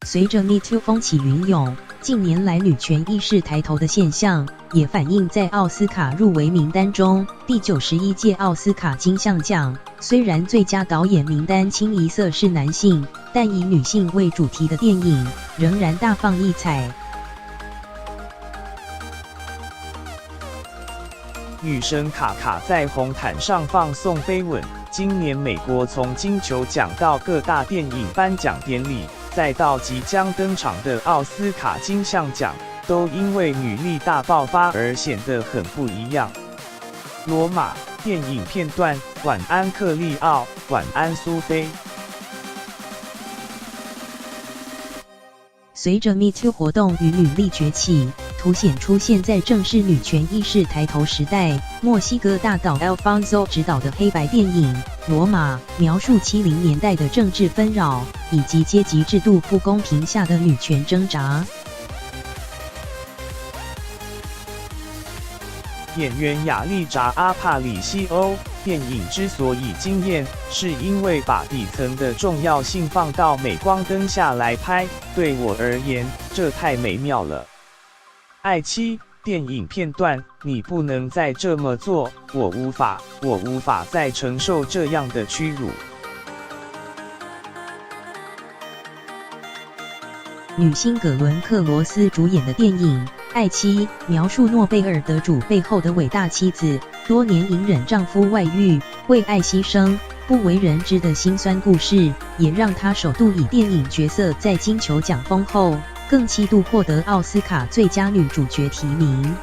随着 Me Too 风起云涌，近年来女权意识抬头的现象，也反映在奥斯卡入围名单中。第91届奥斯卡金像奖，虽然最佳导演名单清一色是男性，但以女性为主题的电影仍然大放异彩。女神卡卡在红毯上放送飞吻。今年美国从金球奖到各大电影颁奖典礼，再到即将登场的奥斯卡金像奖，都因为女力大爆发而显得很不一样。罗马电影片段，晚安克利奥，晚安苏菲。随着 Me Too 活动与女力崛起，凸显出现在正是女权意识抬头时代。墨西哥大导 Alfonso 执导的黑白电影《罗马》，描述70年代的政治纷扰以及阶级制度不公平下的女权挣扎。演员亚丽扎·阿帕里西欧电影之所以惊艳，是因为把底层的重要性放到镁光灯下来拍。对我而言，这太美妙了。爱妻电影片段，你不能再这么做，我无法再承受这样的屈辱。女星葛伦克罗斯主演的电影《爱妻》，描述诺贝尔得主背后的伟大妻子，多年隐忍丈夫外遇，为爱牺牲，不为人知的辛酸故事，也让她首度以电影角色在金球奖封后，更7度获得奥斯卡最佳女主角提名。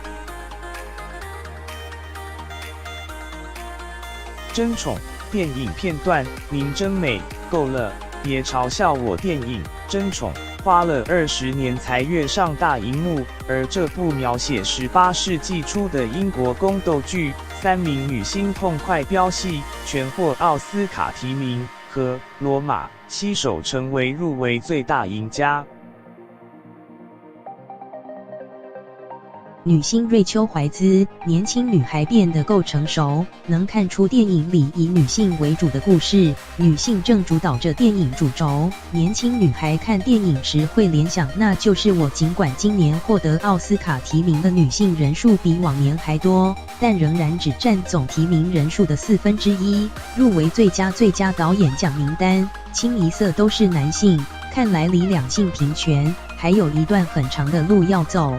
争宠电影片段，您真美，够了，别嘲笑我。电影《争宠》花了20年才跃上大荧幕，而这部描写18世纪初的英国宫斗剧，3名女星痛快飙戏，全获奥斯卡提名，和《罗马》携手成为入围最大赢家。女星瑞秋·怀兹，年轻女孩变得够成熟，能看出电影里以女性为主的故事，女性正主导着电影主轴。年轻女孩看电影时会联想，那就是我。尽管今年获得奥斯卡提名的女性人数比往年还多，但仍然只占总提名人数的1/4。入围最佳导演奖名单，清一色都是男性，看来离两性平权还有一段很长的路要走。